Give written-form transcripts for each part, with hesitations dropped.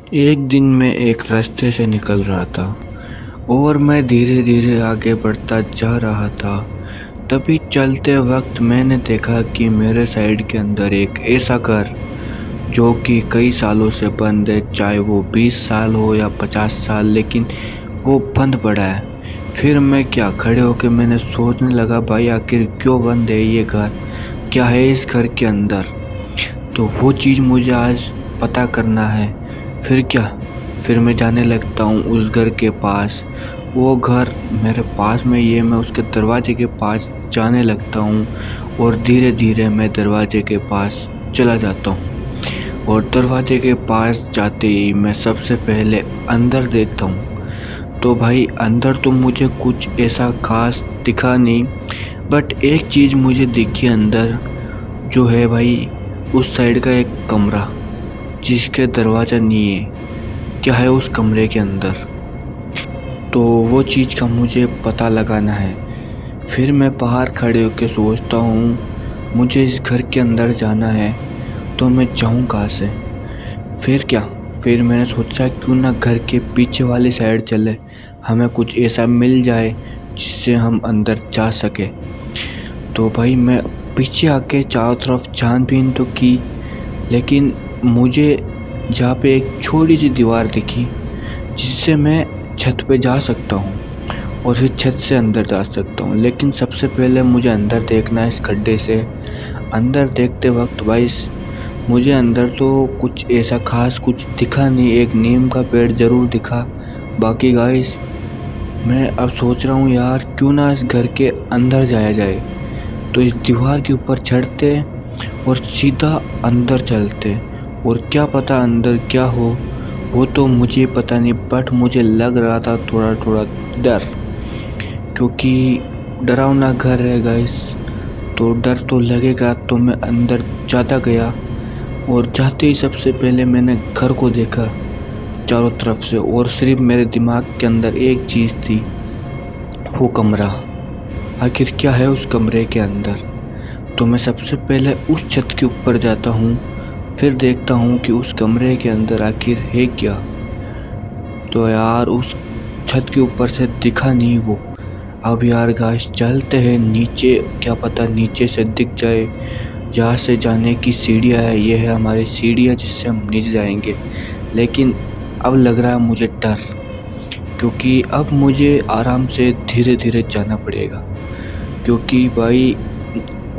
एक दिन मैं एक रास्ते से निकल रहा था और मैं धीरे धीरे आगे बढ़ता जा रहा था। तभी चलते वक्त मैंने देखा कि मेरे साइड के अंदर एक ऐसा घर जो कि कई सालों से बंद है, चाहे वो 20 साल हो या 50 साल, लेकिन वो बंद पड़ा है। फिर मैं क्या खड़े होकर मैंने सोचने लगा, भाई आखिर क्यों बंद है ये घर, क्या है इस घर के अंदर। तो वो चीज़ मुझे आज पता करना है। फिर मैं जाने लगता हूँ उस घर के पास। वो घर मेरे पास में ही है। मैं उसके दरवाजे के पास जाने लगता हूँ और धीरे धीरे मैं दरवाजे के पास चला जाता हूँ। और दरवाजे के पास जाते ही मैं सबसे पहले अंदर देखता हूँ। तो भाई अंदर तो मुझे कुछ ऐसा खास दिखा नहीं, बट एक चीज़ मुझे दिखी अंदर, जो है भाई उस साइड का एक कमरा जिसके दरवाज़ा नहीं है। क्या है उस कमरे के अंदर, तो वो चीज़ का मुझे पता लगाना है। फिर मैं बाहर खड़े होकर सोचता हूँ मुझे इस घर के अंदर जाना है, तो मैं जाऊँ कहाँ से। फिर मैंने सोचा क्यों ना घर के पीछे वाली साइड चले, हमें कुछ ऐसा मिल जाए जिससे हम अंदर जा सके। तो भाई मैं पीछे आके चारों तरफ छानबीन तो की, लेकिन मुझे जहाँ पे एक छोटी सी दीवार दिखी जिससे मैं छत पे जा सकता हूँ और फिर छत से अंदर जा सकता हूँ। लेकिन सबसे पहले मुझे अंदर देखना है इस खड्डे से। अंदर देखते वक्त भाई मुझे अंदर तो कुछ ऐसा खास कुछ दिखा नहीं। एक नीम का पेड़ ज़रूर दिखा। बाकी गाइस मैं अब सोच रहा हूँ यार क्यों ना इस घर के अंदर जाया जाए। तो इस दीवार के ऊपर चढ़ते और सीधा अंदर चलते, और क्या पता अंदर क्या हो, वो तो मुझे पता नहीं, बट मुझे लग रहा था थोड़ा थोड़ा डर, क्योंकि डरावना घर है गाइस, तो डर तो लगेगा। तो मैं अंदर जाता गया और जाते ही सबसे पहले मैंने घर को देखा चारों तरफ से, और सिर्फ मेरे दिमाग के अंदर एक चीज़ थी, वो कमरा। आखिर क्या है उस कमरे के अंदर। तो मैं सबसे पहले उस छत के ऊपर जाता हूँ, फिर देखता हूँ कि उस कमरे के अंदर आखिर है क्या। तो यार उस छत के ऊपर से दिखा नहीं वो। अब यार गाइस चलते हैं नीचे, क्या पता नीचे से दिख जाए। जहाँ से जाने की सीढ़ियाँ है, ये है हमारी सीढ़ियाँ जिससे हम नीचे जाएंगे। लेकिन अब लग रहा है मुझे डर, क्योंकि अब मुझे आराम से धीरे धीरे जाना पड़ेगा, क्योंकि भाई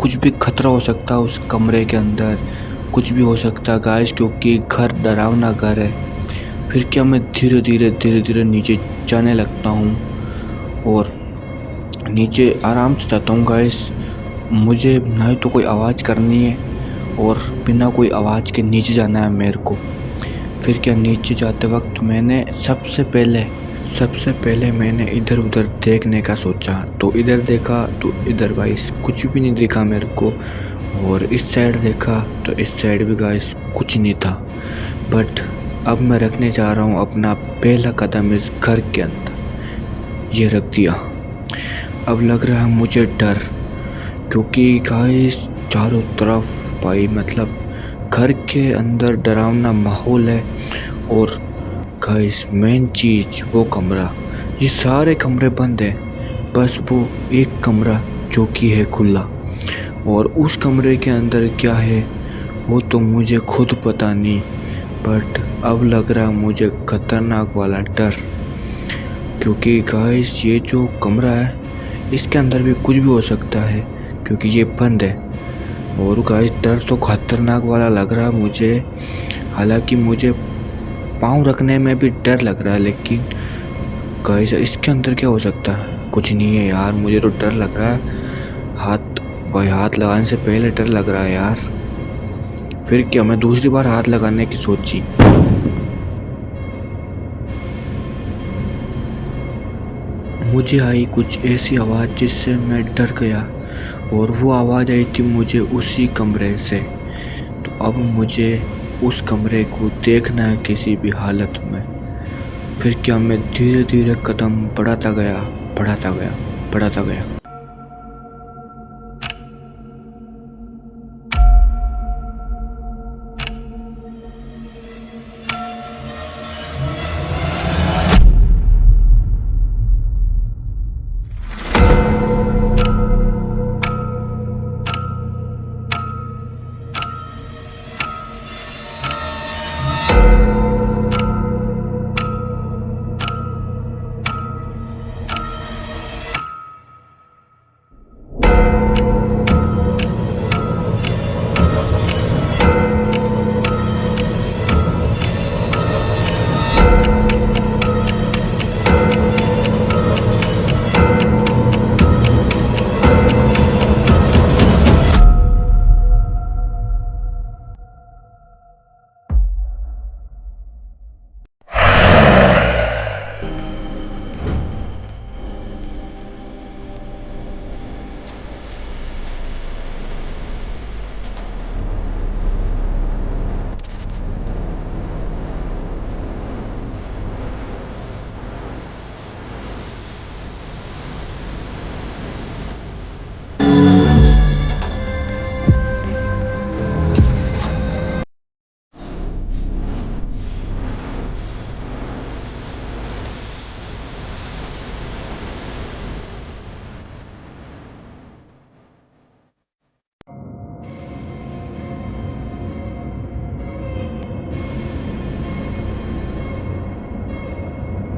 कुछ भी खतरा हो सकता है उस कमरे के अंदर, कुछ भी हो सकता है गाइस, क्योंकि घर डरावना घर है। फिर क्या मैं धीरे धीरे नीचे जाने लगता हूँ और नीचे आराम से जाता हूँ गाइस। मुझे ना ही तो कोई आवाज़ करनी है और बिना कोई आवाज़ के नीचे जाना है मेरे को। फिर क्या नीचे जाते वक्त मैंने सबसे पहले मैंने इधर उधर देखने का सोचा। तो इधर देखा तो इधर गाइस कुछ भी नहीं दिखा मेरे को, और इस साइड देखा तो इस साइड भी गाइस कुछ नहीं था। बट अब मैं रखने जा रहा हूँ अपना पहला कदम इस घर के अंदर। ये रख दिया। अब लग रहा है मुझे डर, क्योंकि गाइस चारों तरफ भाई मतलब घर के अंदर डरावना माहौल है। और गाइस मेन चीज़ वो कमरा, ये सारे कमरे बंद हैं, बस वो एक कमरा जो कि है खुला। और उस कमरे के अंदर क्या है वो तो मुझे खुद पता नहीं, बट अब लग रहा मुझे खतरनाक वाला डर, क्योंकि गाइस ये जो कमरा है इसके अंदर भी कुछ भी हो सकता है, क्योंकि ये बंद है। और गाइस डर तो खतरनाक वाला लग रहा है मुझे। हालांकि मुझे पाँव रखने में भी डर लग रहा है, लेकिन गाइस इसके अंदर क्या हो सकता है, कुछ नहीं है यार। मुझे तो डर लग रहा है, हाथ लगाने से पहले डर लग रहा है यार। फिर क्या मैं दूसरी बार हाथ लगाने की सोची। मुझे आई कुछ ऐसी आवाज़ जिससे मैं डर गया, और वो आवाज़ आई थी मुझे उसी कमरे से। तो अब मुझे उस कमरे को देखना है किसी भी हालत में। फिर क्या मैं धीरे धीरे कदम बढ़ाता गया।